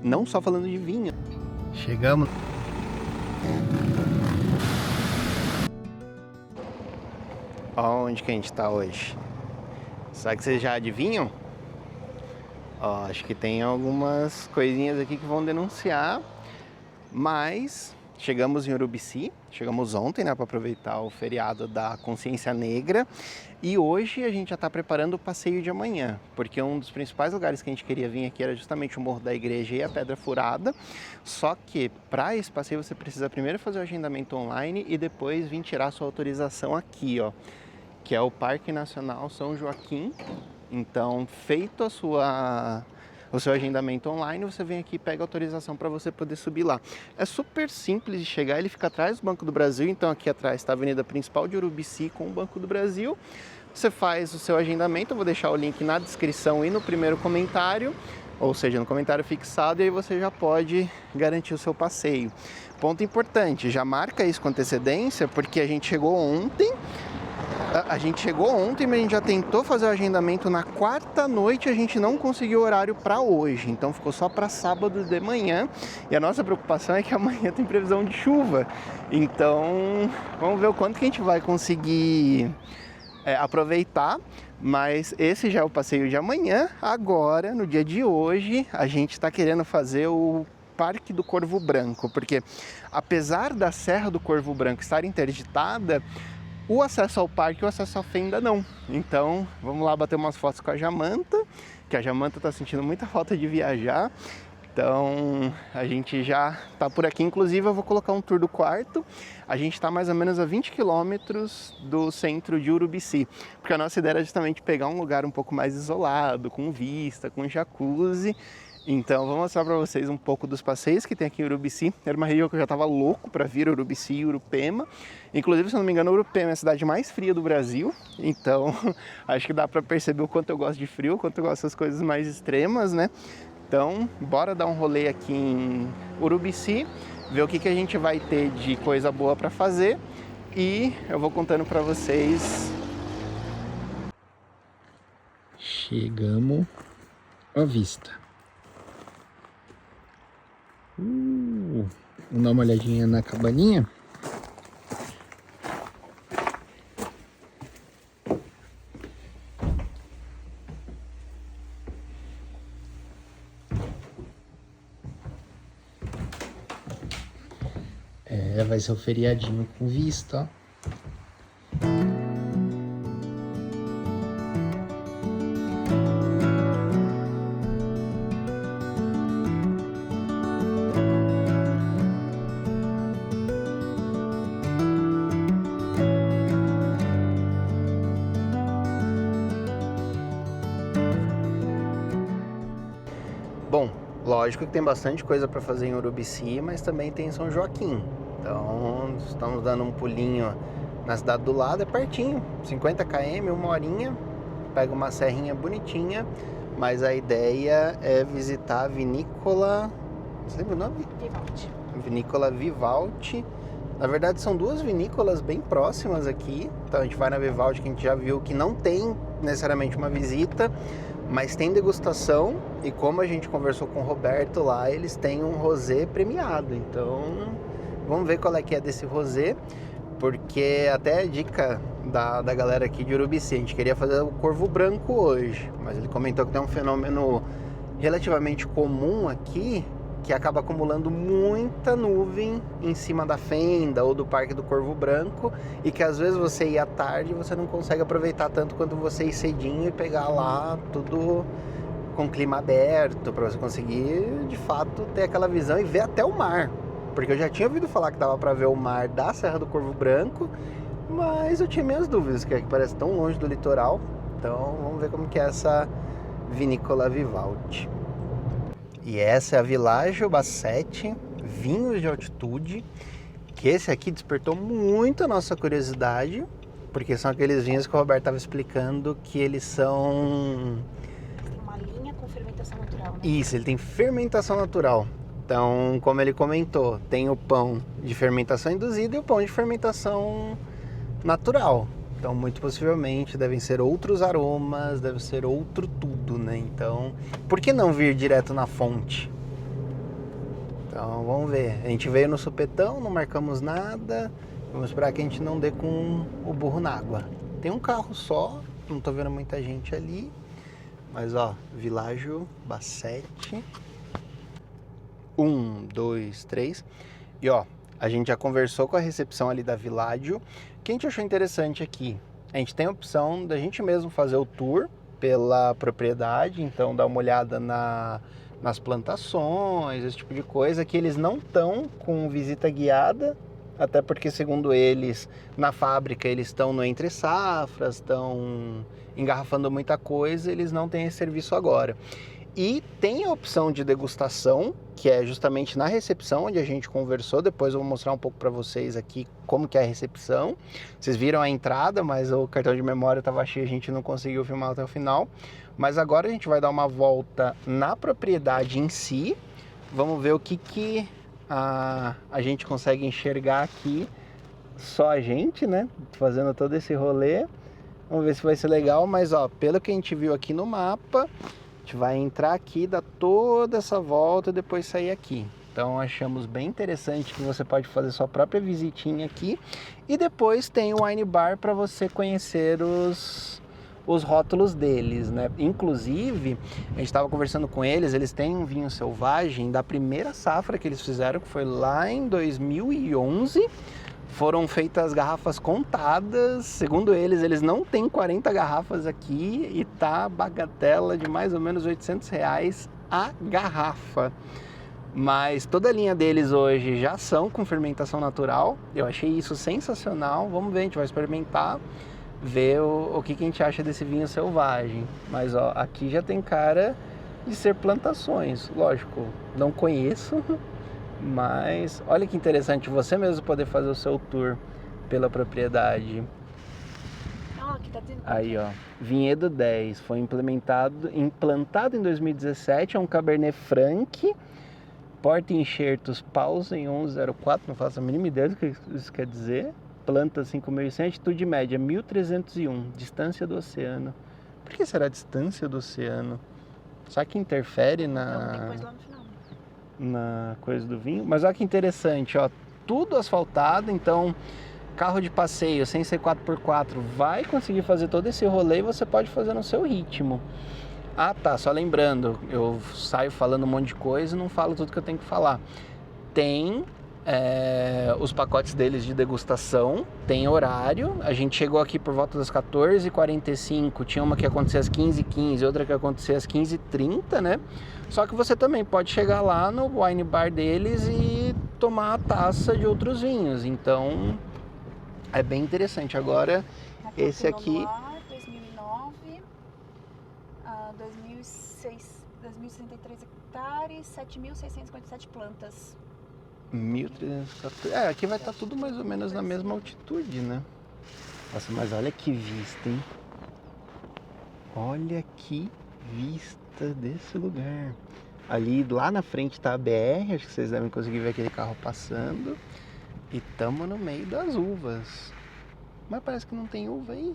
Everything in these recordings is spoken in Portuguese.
não só falando de vinho. Chegamos. Onde que a gente tá hoje? Será que vocês já adivinham? Ó, acho que tem algumas coisinhas aqui que vão denunciar, mas chegamos em Urubici, chegamos ontem, né, para aproveitar o feriado da Consciência Negra, e hoje a gente já está preparando o passeio de amanhã, porque um dos principais lugares que a gente queria vir aqui era justamente o Morro da Igreja e a Pedra Furada, só que para esse passeio você precisa primeiro fazer o agendamento online e depois vir tirar sua autorização aqui, ó, que é o Parque Nacional São Joaquim. Então, feito o seu agendamento online, você vem aqui e pega a autorização para você poder subir lá. É super simples de chegar, ele fica atrás do Banco do Brasil, então aqui atrás está a avenida principal de Urubici com o Banco do Brasil. Você faz o seu agendamento, eu vou deixar o link na descrição e no primeiro comentário, ou seja, no comentário fixado, e aí você já pode garantir o seu passeio. Ponto importante, já marca isso com antecedência, porque a gente chegou ontem, mas a gente já tentou fazer o agendamento na quarta noite, a gente não conseguiu horário para hoje, então ficou só para sábado de manhã, e a nossa preocupação é que amanhã tem previsão de chuva, então vamos ver o quanto que a gente vai conseguir aproveitar, mas esse já é o passeio de amanhã. Agora, no dia de hoje, a gente está querendo fazer o Parque do Corvo Branco, porque apesar da Serra do Corvo Branco estar interditada, o acesso ao parque e o acesso à fenda não. Então, vamos lá bater umas fotos com a Jamanta, que a Jamanta está sentindo muita falta de viajar. Então, a gente já está por aqui. Inclusive, eu vou colocar um tour do quarto. A gente está mais ou menos a 20 quilômetros do centro de Urubici, porque a nossa ideia era justamente pegar um lugar um pouco mais isolado, com vista, com jacuzzi. Então, vou mostrar para vocês um pouco dos passeios que tem aqui em Urubici. Era uma região que eu já estava louco para vir, Urubici e Urupema. Inclusive, se eu não me engano, Urupema é a cidade mais fria do Brasil. Então, acho que dá para perceber o quanto eu gosto de frio, o quanto eu gosto dessas coisas mais extremas, né? Então, bora dar um rolê aqui em Urubici, ver o que a gente vai ter de coisa boa para fazer. E eu vou contando para vocês. Chegamos à vista. Vamos dar uma olhadinha na cabaninha. Vai ser o feriadinho com vista, ó. Bom, lógico que tem bastante coisa para fazer em Urubici, mas também tem São Joaquim. Então, estamos dando um pulinho na cidade do lado, é pertinho, 50 km, uma horinha, pega uma serrinha bonitinha, mas a ideia é visitar a vinícola, você lembra o nome? Vivaldi. Vinícola Vivaldi. Na verdade, são duas vinícolas bem próximas aqui, então a gente vai na Vivaldi, que a gente já viu que não tem necessariamente uma visita, mas tem degustação, e como a gente conversou com o Roberto lá, eles têm um rosé premiado, então vamos ver qual é que é desse rosé, porque até a dica da galera aqui de Urubici, a gente queria fazer o Corvo Branco hoje, mas ele comentou que tem um fenômeno relativamente comum aqui, que acaba acumulando muita nuvem em cima da fenda ou do Parque do Corvo Branco, e que às vezes você ir à tarde você não consegue aproveitar tanto quanto você ir cedinho e pegar lá tudo com clima aberto, para você conseguir de fato ter aquela visão e ver até o mar. Porque eu já tinha ouvido falar que dava para ver o mar da Serra do Corvo Branco, mas eu tinha minhas dúvidas, que parece tão longe do litoral. Então vamos ver como que é essa vinícola Vivaldi. E essa é a Villaggio Bassetti, vinhos de altitude, que esse aqui despertou muito a nossa curiosidade, porque são aqueles vinhos que o Roberto estava explicando que eles são... Tem uma linha com fermentação natural, né? Isso, ele tem fermentação natural. Então, como ele comentou, tem o pão de fermentação induzida e o pão de fermentação natural. Então, muito possivelmente, devem ser outros aromas, deve ser outro tudo, né? Então, por que não vir direto na fonte? Então vamos ver. A gente veio no supetão, não marcamos nada. Vamos esperar que a gente não dê com o burro na água. Tem um carro só, não tô vendo muita gente ali. Mas ó, Világio Bassett. 1, 2, 3. E ó, a gente já conversou com a recepção ali da Világio. O que a gente achou interessante aqui? A gente tem a opção da gente mesmo fazer o tour pela propriedade, então dá uma olhada nas plantações, esse tipo de coisa, que eles não estão com visita guiada, até porque, segundo eles, na fábrica eles estão no entre safras, estão engarrafando muita coisa, eles não têm esse serviço agora. E tem a opção de degustação, que é justamente na recepção, onde a gente conversou. Depois eu vou mostrar um pouco para vocês aqui como que é a recepção. Vocês viram a entrada, mas o cartão de memória estava cheio, a gente não conseguiu filmar até o final. Mas agora a gente vai dar uma volta na propriedade em si. Vamos ver o que a gente consegue enxergar aqui. Só a gente, né? Fazendo todo esse rolê. Vamos ver se vai ser legal, mas ó, pelo que a gente viu aqui no mapa, a gente vai entrar aqui, dar toda essa volta e depois sair aqui. Então achamos bem interessante que você pode fazer sua própria visitinha aqui. E depois tem o wine bar para você conhecer os rótulos deles, né? Inclusive, a gente estava conversando com eles têm um vinho selvagem da primeira safra que eles fizeram, que foi lá em 2011. Foram feitas garrafas contadas, segundo eles não têm 40 garrafas aqui e tá bagatela de mais ou menos R$800 a garrafa. Mas toda a linha deles hoje já são com fermentação natural, eu achei isso sensacional. Vamos ver, a gente vai experimentar, ver o que a gente acha desse vinho selvagem. Mas ó, aqui já tem cara de ser plantações, lógico, não conheço. Mas olha que interessante, você mesmo poder fazer o seu tour pela propriedade. Aqui tá dizendo. Aí ó, Vinhedo 10, foi implantado em 2017, é um Cabernet Franc, porta-enxertos Pausen 1104, não faço a mínima ideia do que isso quer dizer. Planta 5.100, altitude média 1.301, distância do oceano. Por que será a distância do oceano? Será que interfere Não, depois lá no final. Na coisa do vinho? Mas olha que interessante, ó, tudo asfaltado, então carro de passeio sem ser 4x4 vai conseguir fazer todo esse rolê e você pode fazer no seu ritmo. Ah tá, só lembrando, eu saio falando um monte de coisa e não falo tudo que eu tenho que falar. Tem os pacotes deles de degustação, tem horário. A gente chegou aqui por volta das 14h45, tinha uma que acontecia às 15h15, outra que acontecia às 15h30, né? Só que você também pode chegar lá no wine bar deles e tomar a taça de outros vinhos. Então é bem interessante. Agora esse aqui... 2009, 2063 hectares, 7.657 plantas. 1.314. Aqui vai estar tudo mais ou menos na mesma altitude, né? Nossa, mas olha que vista, hein? Olha que vista desse lugar. Ali lá na frente tá a BR, acho que vocês devem conseguir ver aquele carro passando. E tamo no meio das uvas. Mas parece que não tem uva aí.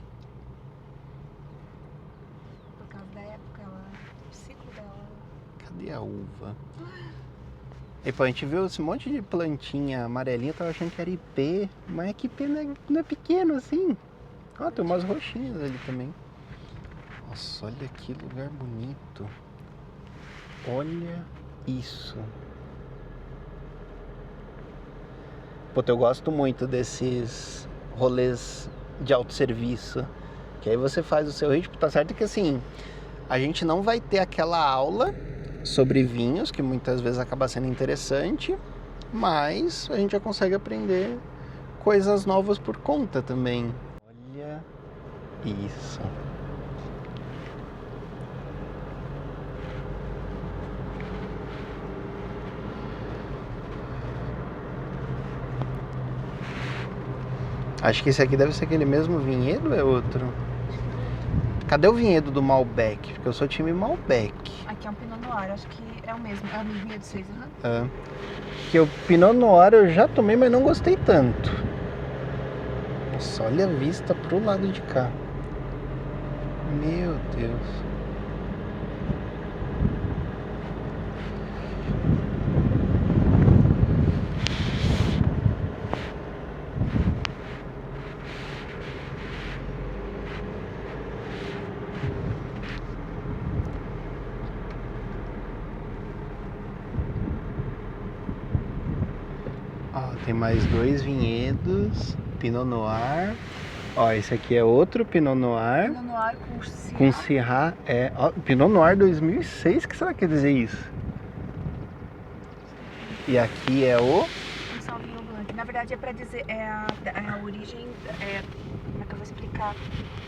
Por causa da época, o ciclo dela. Cadê a uva? E pô, a gente viu esse monte de plantinha amarelinha, eu tava achando que era IP, mas é que IP não é pequeno assim. Ó, tem umas roxinhas ali também. Nossa, olha que lugar bonito. Olha isso. Pô, eu gosto muito desses rolês de autosserviço, que aí você faz o seu ritmo. Tá certo que assim, a gente não vai ter aquela aula sobre vinhos, que muitas vezes acaba sendo interessante, mas a gente já consegue aprender coisas novas por conta também. Olha isso. Acho que esse aqui deve ser aquele mesmo vinhedo ou é outro? Cadê o vinhedo do Malbec? Porque eu sou time Malbec. Aqui é um Pinot Noir, acho que é o mesmo vinhedo de vocês, Que o Pinot Noir eu já tomei, mas não gostei tanto. Nossa, olha a vista pro lado de cá. Meu Deus. Ó, tem mais 2 vinhedos, Pinot Noir. Ó, esse aqui é outro Pinot Noir. Pinot Noir com Syrah. Com Syrah, ó, Pinot Noir 2006, o que será que quer dizer isso? E aqui é o... Um Sauvignon Blanc. Na verdade é pra dizer, é a origem, como é que eu vou explicar?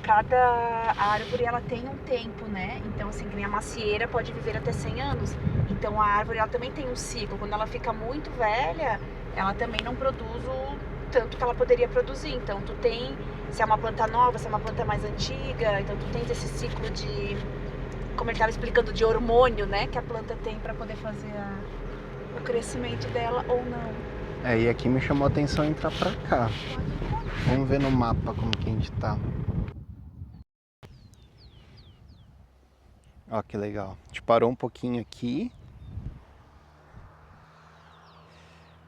Cada árvore ela tem um tempo, né? Então assim, que nem a macieira pode viver até 100 anos. Então a árvore ela também tem um ciclo. Quando ela fica muito velha, ela também não produz o tanto que ela poderia produzir. Então tu tem, se é uma planta nova, se é uma planta mais antiga, então tu tens esse ciclo de, como ele estava explicando, de hormônio, né? Que a planta tem para poder fazer o crescimento dela ou não. E aqui me chamou a atenção entrar pra cá. Vamos ver no mapa como que a gente tá. Ó, que legal. A gente parou um pouquinho aqui.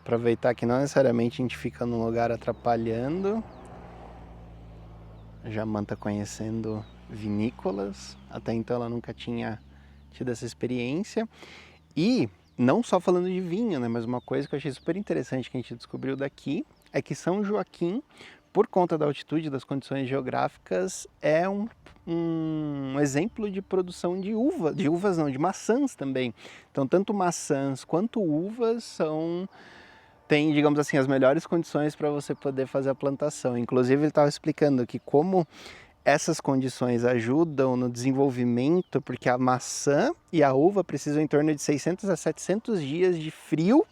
Aproveitar que não necessariamente a gente fica num lugar atrapalhando. A Jaman tá conhecendo vinícolas. Até então ela nunca tinha tido essa experiência. E não só falando de vinho, né? Mas uma coisa que eu achei super interessante que a gente descobriu daqui é que São Joaquim, por conta da altitude, das condições geográficas, é um exemplo de produção de uvas não, de maçãs também. Então tanto maçãs quanto uvas tem, digamos assim, as melhores condições para você poder fazer a plantação. Inclusive ele estava explicando que como essas condições ajudam no desenvolvimento, porque a maçã e a uva precisam em torno de 600 a 700 dias de frio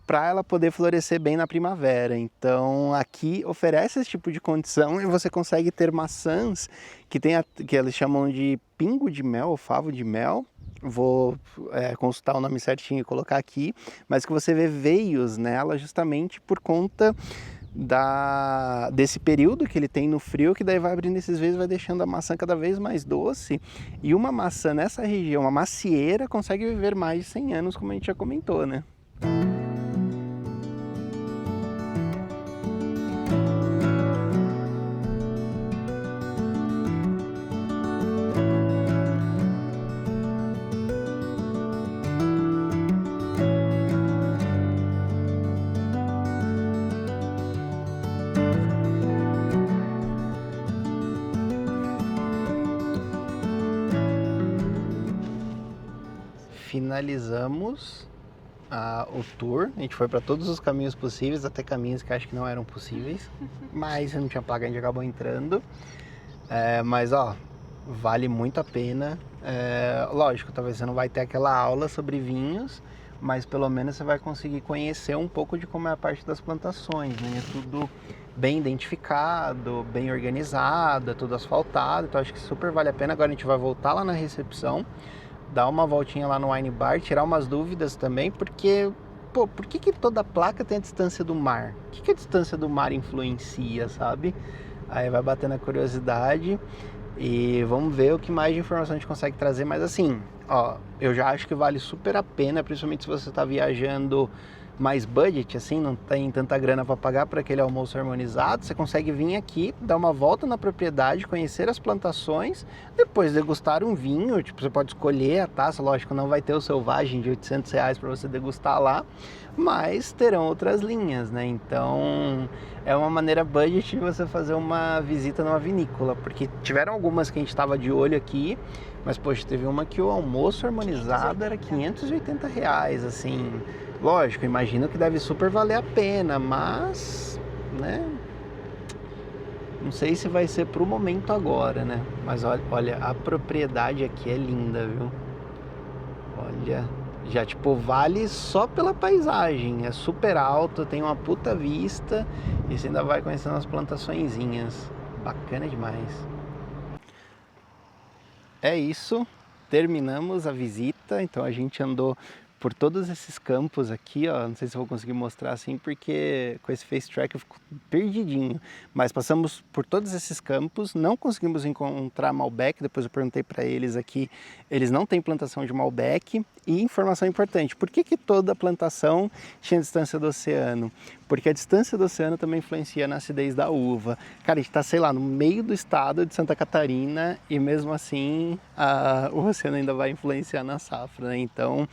para ela poder florescer bem na primavera. Então aqui oferece esse tipo de condição e você consegue ter maçãs que eles chamam de pingo de mel, ou favo de mel. Vou consultar o nome certinho e colocar aqui, mas que você vê veios nela justamente por conta desse período que ele tem no frio, que daí vai abrindo esses veios e vai deixando a maçã cada vez mais doce. E uma maçã nessa região, uma macieira, consegue viver mais de 100 anos, como a gente já comentou, né? Finalizamos o tour. A gente foi para todos os caminhos possíveis, até caminhos que acho que não eram possíveis, mas não tinha placa, a gente acabou entrando. Mas ó, vale muito a pena. Lógico, talvez você não vai ter aquela aula sobre vinhos, mas pelo menos você vai conseguir conhecer um pouco de como é a parte das plantações, né? É tudo bem identificado, bem organizado, é tudo asfaltado, então acho que super vale a pena. Agora a gente vai voltar lá na recepção, dar uma voltinha lá no wine bar, tirar umas dúvidas também, porque, por que toda placa tem a distância do mar? O que a distância do mar influencia, sabe? Aí vai batendo a curiosidade e vamos ver o que mais de informação a gente consegue trazer. Mas assim, ó, eu já acho que vale super a pena, principalmente se você está viajando mais budget, assim, não tem tanta grana para pagar por aquele almoço harmonizado, você consegue vir aqui, dar uma volta na propriedade, conhecer as plantações, depois degustar um vinho. Tipo, você pode escolher a taça, lógico, não vai ter o selvagem de R$800 para você degustar lá, mas terão outras linhas, né? Então é uma maneira budget de você fazer uma visita numa vinícola, porque tiveram algumas que a gente estava de olho aqui, mas poxa, teve uma que o almoço harmonizado era R$580, assim. Lógico, imagino que deve super valer a pena, mas, né, não sei se vai ser pro momento agora, né? Mas olha, a propriedade aqui é linda, viu? Olha, já tipo, vale só pela paisagem, é super alto, tem uma puta vista e você ainda vai conhecendo as plantaçõezinhas. Bacana demais. É isso, terminamos a visita, então a gente andou por todos esses campos aqui, ó, não sei se eu vou conseguir mostrar assim, porque com esse face track eu fico perdidinho, mas passamos por todos esses campos, não conseguimos encontrar Malbec. Depois eu perguntei para eles aqui, eles não têm plantação de Malbec. E informação importante, por que toda plantação tinha distância do oceano? Porque a distância do oceano também influencia na acidez da uva. Cara, a gente tá, sei lá, no meio do estado de Santa Catarina e mesmo assim o oceano ainda vai influenciar na safra, né? Então,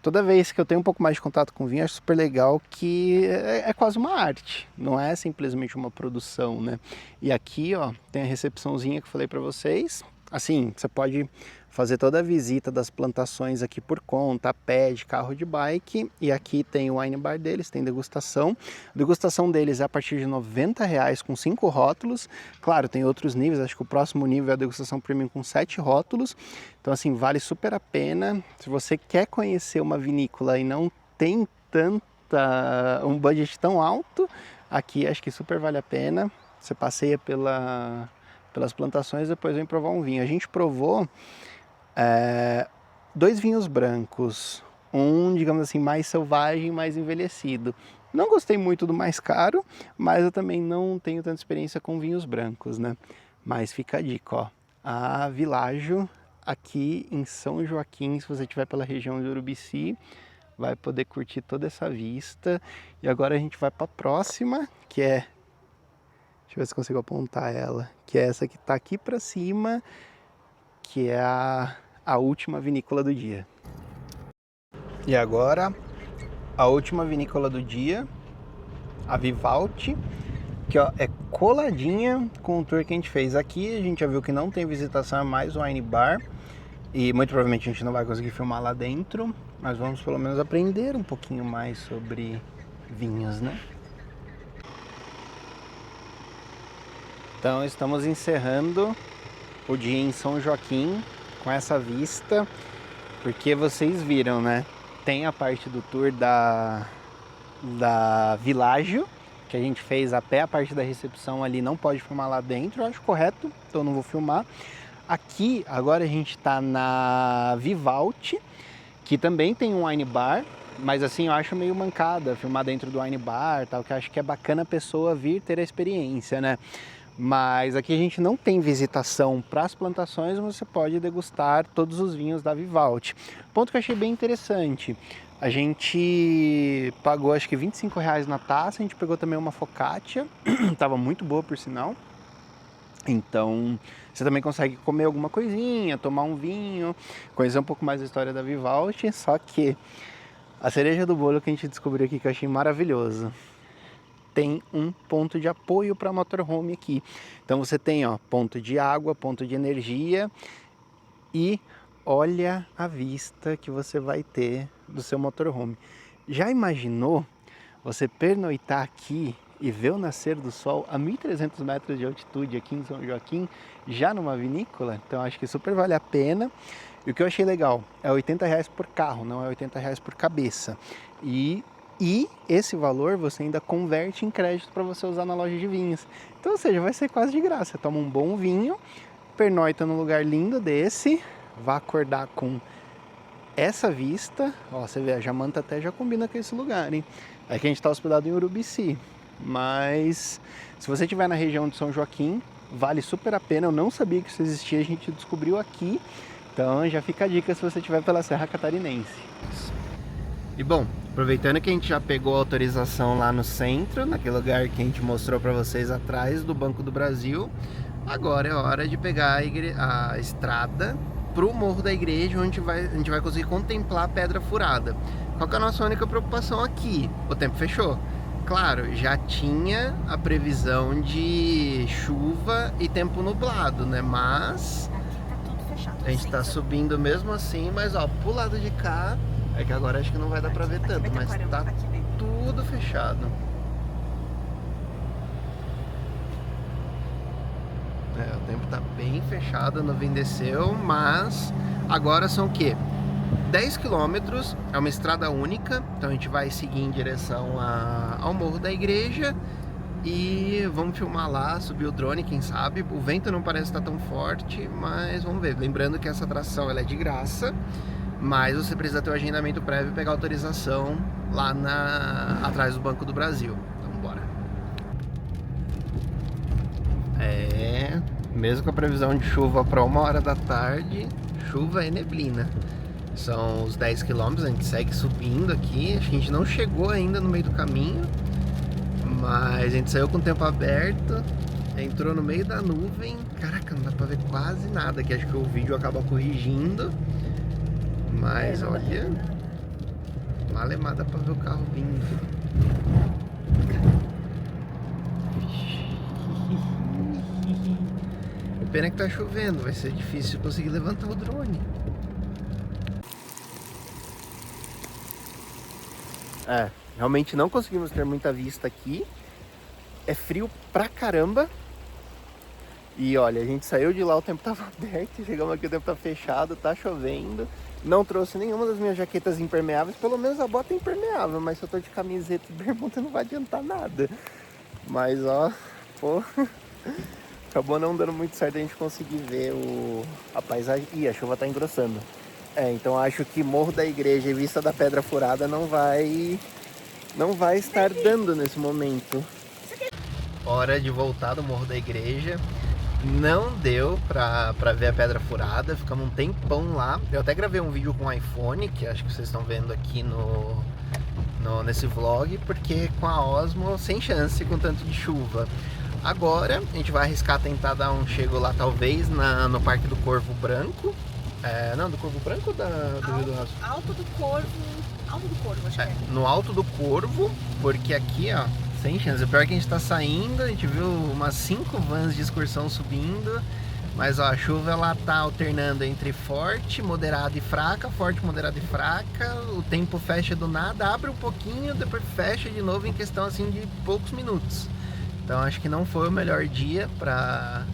toda vez que eu tenho um pouco mais de contato com vinho, acho super legal que é quase uma arte, não é simplesmente uma produção, né? E aqui, ó, tem a recepçãozinha que eu falei para vocês. Assim, você pode fazer toda a visita das plantações aqui por conta, a pé, de carro, de bike. E aqui tem o wine bar deles, tem degustação. A degustação deles é a partir de R$90 com 5 rótulos. Claro, tem outros níveis, acho que o próximo nível é a degustação premium com 7 rótulos. Então assim, vale super a pena. Se você quer conhecer uma vinícola e não tem um budget tão alto, aqui acho que super vale a pena. Você passeia pelas plantações, depois vem provar um vinho. A gente provou 2 vinhos brancos, um, digamos assim, mais selvagem, mais envelhecido. Não gostei muito do mais caro, mas eu também não tenho tanta experiência com vinhos brancos, né? Mas fica a dica, ó. A Világio, aqui em São Joaquim, se você estiver pela região de Urubici, vai poder curtir toda essa vista. E agora a gente vai para a próxima, que é... Deixa eu ver se consigo apontar ela. Que é essa que está aqui para cima, que é a última vinícola do dia. E agora, a última vinícola do dia, a Vivalti, que ó, é coladinha com o tour que a gente fez aqui. A gente já viu que não tem visitação, é mais wine bar. E muito provavelmente a gente não vai conseguir filmar lá dentro, mas vamos pelo menos aprender um pouquinho mais sobre vinhos, né? Então estamos encerrando o dia em São Joaquim com essa vista, porque vocês viram, né? Tem a parte do tour da Világio, que a gente fez a pé, a parte da recepção ali não pode filmar lá dentro, eu acho correto, então não vou filmar. Aqui, agora a gente tá na Vivalti, que também tem um wine bar, mas assim, eu acho meio mancada filmar dentro do wine bar, tal, que eu acho que é bacana a pessoa vir ter a experiência, né? Mas aqui a gente não tem visitação para as plantações, mas você pode degustar todos os vinhos da Vivalti. Ponto que eu achei bem interessante, a gente pagou acho que R$25 na taça, a gente pegou também uma focaccia, tava muito boa por sinal. Então você também consegue comer alguma coisinha, tomar um vinho, conhecer um pouco mais da história da Vivalti, só que a cereja do bolo que a gente descobriu aqui que eu achei maravilhoso, tem um ponto de apoio para motorhome aqui. Então você tem, ó, ponto de água, ponto de energia e olha a vista que você vai ter do seu motorhome. Já imaginou você pernoitar aqui e ver o nascer do sol a 1.300 metros de altitude aqui em São Joaquim, já numa vinícola? Então acho que super vale a pena. E o que eu achei legal é R$80 por carro, não é R$80 por cabeça. E esse valor você ainda converte em crédito para você usar na loja de vinhos. Então, ou seja, vai ser quase de graça. Você toma um bom vinho, pernoita num lugar lindo desse, vai acordar com essa vista. Ó, você vê, a Jamanta até já combina com esse lugar, hein? Aqui a gente está hospedado em Urubici, mas se você estiver na região de São Joaquim, vale super a pena. Eu não sabia que isso existia, a gente descobriu aqui. Então já fica a dica se você estiver pela Serra Catarinense. E bom, aproveitando que a gente já pegou a autorização lá no centro, naquele lugar que a gente mostrou para vocês atrás do Banco do Brasil, agora é hora de pegar a estrada pro Morro da Igreja, onde a gente vai conseguir contemplar a Pedra Furada. Qual que é a nossa única preocupação aqui? O tempo fechou. Claro, já tinha a previsão de chuva e tempo nublado, né? Mas aqui tá tudo fechado. a gente tá subindo mesmo assim, mas ó, pro lado de cá, é que agora acho que não vai dar pra ver tanto, mas tá tudo fechado. O tempo tá bem fechado, a nuvem desceu, mas agora são o quê? 10 quilômetros, é uma estrada única, então a gente vai seguir em direção ao Morro da Igreja e vamos filmar lá, subir o drone, quem sabe. O vento não parece estar tão forte, mas vamos ver. Lembrando que essa atração ela é de graça, mas você precisa ter o agendamento prévio e pegar autorização lá atrás do Banco do Brasil. Então bora. Mesmo com a previsão de chuva para 1h da tarde, chuva e neblina. São os 10 quilômetros, a gente segue subindo aqui. Acho que a gente não chegou ainda no meio do caminho, mas a gente saiu com o tempo aberto, entrou no meio da nuvem. Caraca, não dá pra ver quase nada aqui. Acho que o vídeo acaba corrigindo. Mas olha, malemada pra ver o carro vindo. O pena que tá chovendo, vai ser difícil conseguir levantar o drone. Realmente não conseguimos ter muita vista aqui. É frio pra caramba. E olha, a gente saiu de lá, o tempo tava aberto, chegamos aqui, o tempo tá fechado, tá chovendo. Não trouxe nenhuma das minhas jaquetas impermeáveis, pelo menos a bota é impermeável, mas se eu tô de camiseta e bermuda não vai adiantar nada. Mas ó, pô, acabou não dando muito certo a gente conseguir ver a paisagem. Ih, a chuva tá engrossando. Então acho que Morro da Igreja e Vista da Pedra Furada não vai estar dando nesse momento. Hora de voltar do Morro da Igreja. Não deu pra ver a Pedra Furada, ficamos um tempão lá. Eu até gravei um vídeo com o iPhone, que acho que vocês estão vendo aqui nesse vlog, porque com a Osmo, sem chance com tanto de chuva. Agora, a gente vai arriscar tentar dar um chego lá, talvez, no Parque do Corvo Branco. Não, do Corvo Branco ou do Rio do Rastro? Alto do Corvo, acho que é. No Alto do Corvo, porque aqui, ó, sem chance. O pior é que a gente tá saindo, a gente viu umas 5 vans de excursão subindo, mas ó, a chuva ela tá alternando entre forte, moderada e fraca, forte, moderada e fraca. O tempo fecha do nada, abre um pouquinho, depois fecha de novo em questão assim de poucos minutos. Então acho que não foi o melhor dia pra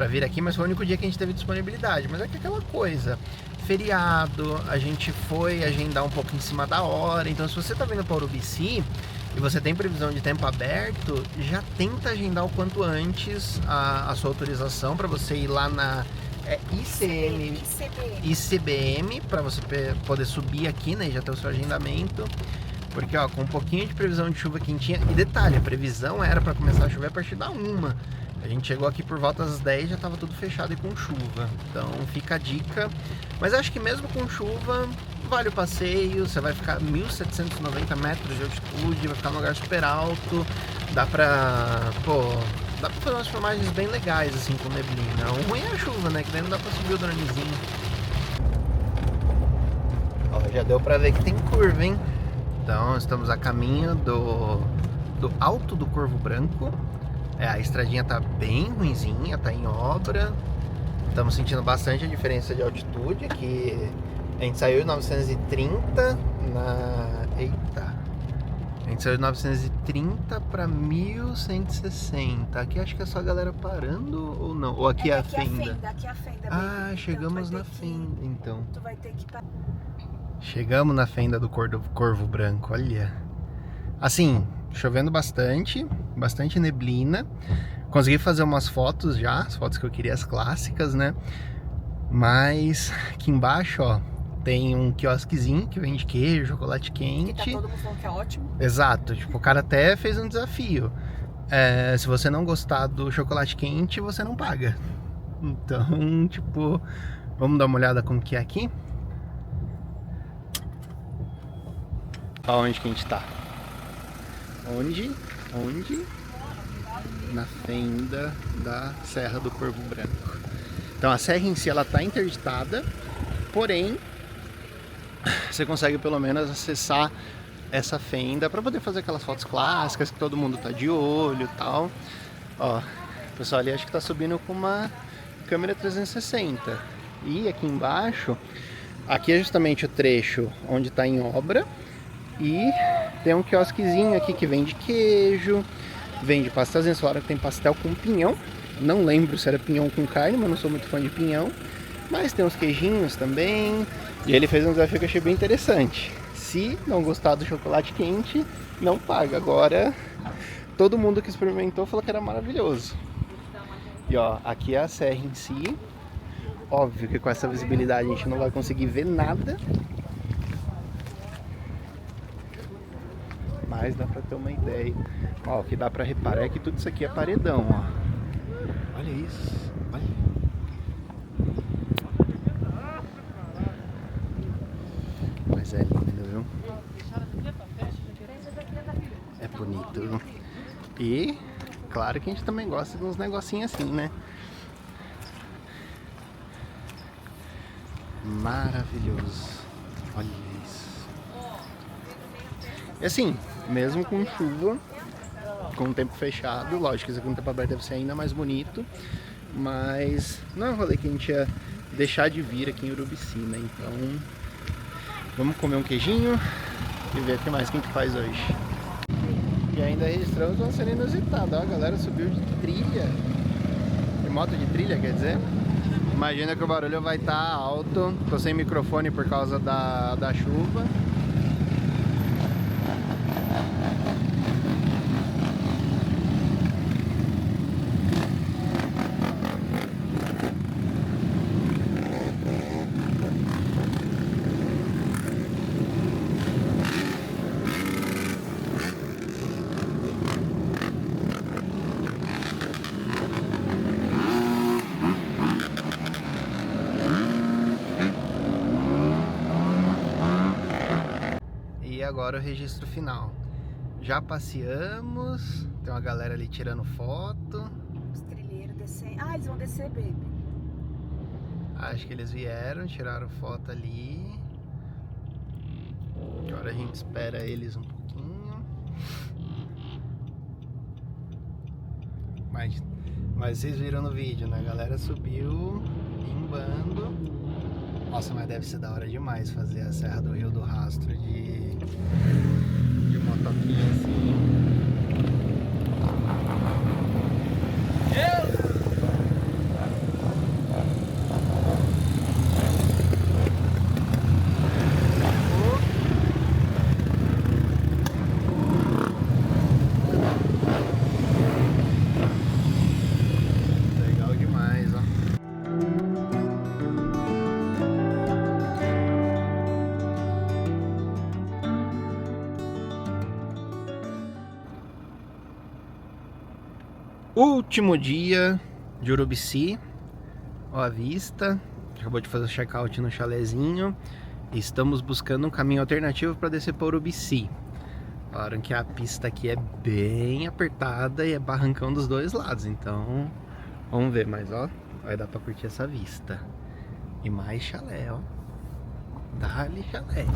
vir aqui, mas foi o único dia que a gente teve disponibilidade. Mas é que aquela coisa, feriado, a gente foi agendar um pouco em cima da hora. Então se você tá vindo para Urubici e você tem previsão de tempo aberto, já tenta agendar o quanto antes a sua autorização para você ir lá na ICBM, para você poder subir aqui, né, e já ter o seu agendamento. Porque ó, com um pouquinho de previsão de chuva quentinha, e detalhe, a previsão era para começar a chover a partir da 1. A gente chegou aqui por volta das 10, já estava tudo fechado e com chuva. Então fica a dica. Mas acho que mesmo com chuva, vale o passeio. Você vai ficar 1.790 metros de altitude, vai ficar num lugar super alto. Dá pra fazer umas filmagens bem legais assim com neblina. O ruim é a chuva, né? Que daí não dá pra subir o dronezinho. Ó, já deu pra ver que tem curva, hein? Então estamos a caminho do Alto do Corvo Branco. A estradinha tá bem ruinzinha, tá em obra. Estamos sentindo bastante a diferença de altitude aqui. A gente saiu de 930 A gente saiu de 930 para 1160. Aqui acho que é só a galera parando ou não? Ou aqui é a fenda? Aqui é a fenda. Ah, chegamos na fenda então. Tu vai ter que Chegamos na fenda do Corvo Branco, olha. Assim, chovendo bastante neblina. Consegui fazer umas fotos já, as fotos que eu queria, as clássicas, né? Mas aqui embaixo, ó, tem um quiosquezinho que vende queijo, chocolate quente. Que tá todo mundo falando que é ótimo. Exato, tipo, o cara até fez um desafio. Se você não gostar do chocolate quente, você não paga. Então, tipo, vamos dar uma olhada como que é aqui? Aonde que a gente tá? Onde? Na fenda da Serra do Corvo Branco. Então a serra em si ela tá interditada, porém você consegue pelo menos acessar essa fenda para poder fazer aquelas fotos clássicas que todo mundo tá de olho e tal. Ó, o pessoal ali acho que tá subindo com uma câmera 360. E aqui embaixo, aqui é justamente o trecho onde tá em obra. E tem um quiosquezinho aqui que vende queijo, vende pastelzinho, falaram que tem pastel com pinhão. Não lembro se era pinhão com carne, mas não sou muito fã de pinhão. Mas tem uns queijinhos também. E ele fez um desafio que eu achei bem interessante. Se não gostar do chocolate quente, não paga. Agora, todo mundo que experimentou falou que era maravilhoso. E ó, aqui é a serra em si. Óbvio que com essa visibilidade a gente não vai conseguir ver nada. Mas dá pra ter uma ideia. Ó, o que dá pra reparar é que tudo isso aqui é paredão, ó. Olha isso, olha. Mas é lindo, viu? É bonito, viu? E, claro que a gente também gosta de uns negocinhos assim, né? Maravilhoso. Olha isso. E assim, mesmo com chuva, com o tempo fechado, lógico que isso aqui no tempo aberto deve ser ainda mais bonito, mas não é um rolê que a gente ia deixar de vir aqui em Urubici, né? Então, vamos comer um queijinho e ver o que mais que a gente faz hoje. E ainda registramos uma cena inusitada, ó, a galera subiu de trilha, de moto de trilha, quer dizer. Imagina que o barulho vai estar alto, tô sem microfone por causa da chuva. E agora o registro final. Já passeamos, tem uma galera ali tirando foto. Os trilheiros descem. Ah, eles vão descer, baby. Acho que eles vieram, tiraram foto ali. Agora a gente espera eles um pouquinho. Mas vocês viram no vídeo, né? A galera subiu em bando. Nossa, mas deve ser da hora demais fazer a Serra do Rio do Rastro de motoquinha assim. Legal demais, ó. Último dia de Urubici, ó a vista, acabou de fazer o check-out no chalezinho. Estamos buscando um caminho alternativo para descer para Urubici. Falaram que a pista aqui é bem apertada e é barrancão dos dois lados, então vamos ver, mas ó, vai dar para curtir essa vista. E mais chalé, ó, dá-lhe chalé.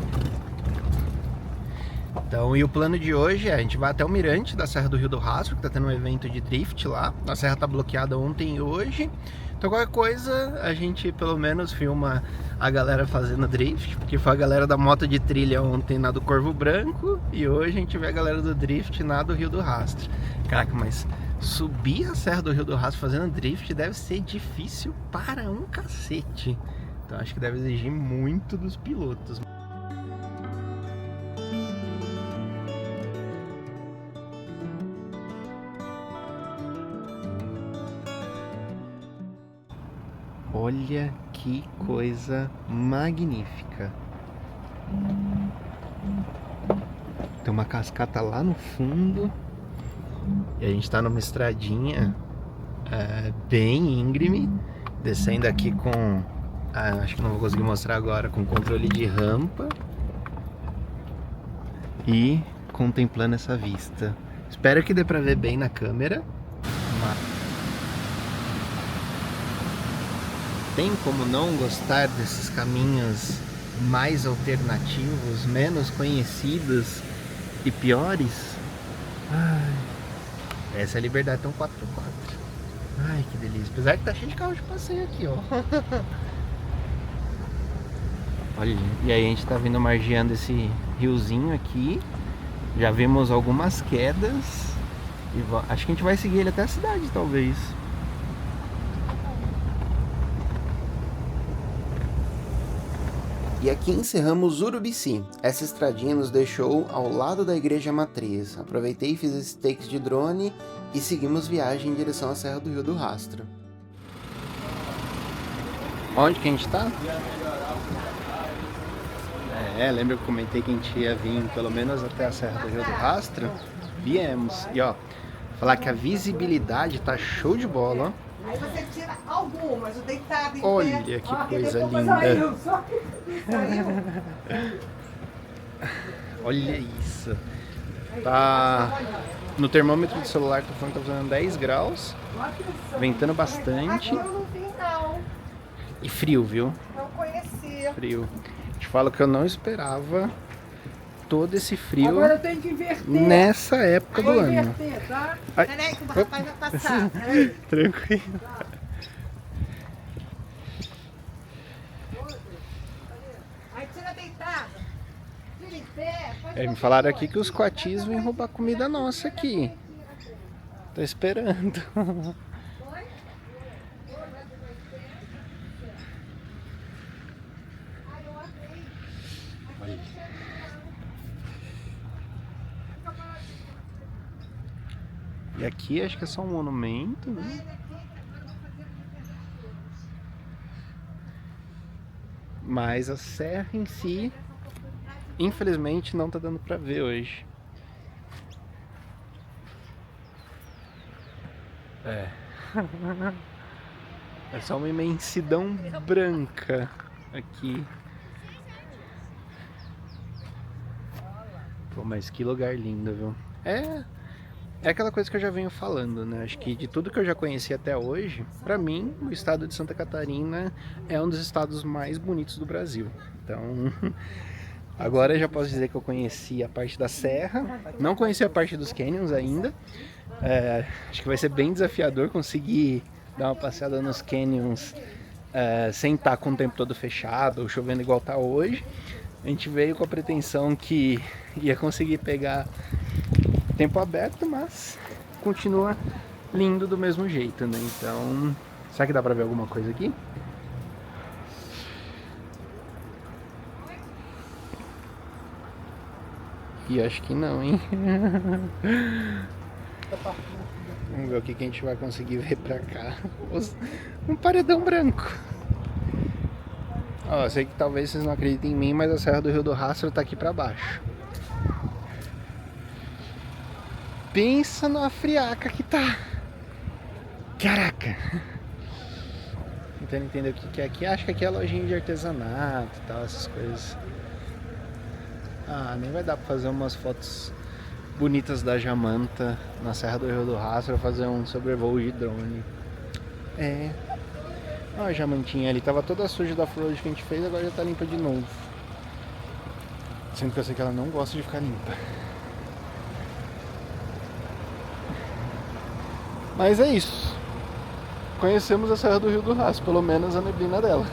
Então, e o plano de hoje é, a gente vai até o mirante da Serra do Rio do Rastro, que tá tendo um evento de drift lá. A serra tá bloqueada ontem e hoje. Então qualquer coisa, a gente pelo menos filma a galera fazendo drift, porque foi a galera da moto de trilha ontem na do Corvo Branco, e hoje a gente vê a galera do drift na do Rio do Rastro. Caraca, mas subir a Serra do Rio do Rastro fazendo drift deve ser difícil para um cacete. Então acho que deve exigir muito dos pilotos. Olha que coisa magnífica. Tem uma cascata lá no fundo. E a gente tá numa estradinha bem íngreme. Descendo aqui com... acho que não vou conseguir mostrar agora. Com controle de rampa. E contemplando essa vista. Espero que dê pra ver bem na câmera. Tem como não gostar desses caminhos mais alternativos, menos conhecidos e piores? Ai, essa é a Liberdade, tem um 4x4. Ai, que delícia. Apesar que tá cheio de carro de passeio aqui, ó. Olha, e aí a gente tá vindo margeando esse riozinho aqui. Já vimos algumas quedas. E acho que a gente vai seguir ele até a cidade, talvez. E aqui encerramos Urubici. Essa estradinha nos deixou ao lado da igreja matriz. Aproveitei e fiz esses takes de drone e seguimos viagem em direção à Serra do Rio do Rastro. Onde que a gente tá? Lembra que eu comentei que a gente ia vir pelo menos até a Serra do Rio do Rastro? Viemos. E ó, falar que a visibilidade tá show de bola, ó. Aí você tira algumas, o deitado em olha pé. que coisa linda. Olha isso. Tá no termômetro do celular, tô falando que tá fazendo 10 graus. Ventando bastante. Aqui eu não vi, não. E frio, viu? Não conhecia. Frio. Te falo que eu não esperava todo esse frio Agora eu tenho que inverter. nessa época do Vou ano. inverter, tá? Ai, Peraí que o rapaz vai passar. Peraí. tranquilo. Aí tira deitada. Tira em pé. Me falaram aqui que os coatis vêm roubar comida nossa aqui. Tô esperando. E aqui acho que é só um monumento, né? Mas a serra em si, infelizmente, não tá dando pra ver hoje. É. É só uma imensidão branca aqui. Pô, mas que lugar lindo, viu? É aquela coisa que eu já venho falando, né? Acho que de tudo que eu já conheci até hoje, pra mim, o estado de Santa Catarina é um dos estados mais bonitos do Brasil. Então, agora eu já posso dizer que eu conheci a parte da serra, não conheci a parte dos canyons ainda. Acho que vai ser bem desafiador conseguir dar uma passeada nos canyons sem estar com o tempo todo fechado ou chovendo igual tá hoje. A gente veio com a pretensão que ia conseguir pegar tempo aberto, mas continua lindo do mesmo jeito, né? Então, será que dá pra ver alguma coisa aqui? E acho que não, hein? Vamos ver o que a gente vai conseguir ver pra cá. Um paredão branco. Ó, eu sei que talvez vocês não acreditem em mim, mas a Serra do Rio do Rastro tá aqui pra baixo. Pensa numa friaca que tá. Caraca! Tentando entender o que é aqui. Acho que aqui é lojinha de artesanato e tal, essas coisas. Nem vai dar pra fazer umas fotos bonitas da Jamanta na Serra do Rio do Rastro, fazer um sobrevoo de drone. Olha a Jamantinha ali, tava toda suja da flor que a gente fez, agora já tá limpa de novo. Sendo que eu sei que ela não gosta de ficar limpa. Mas é isso. Conhecemos a Serra do Rio do Rastro, pelo menos a neblina dela.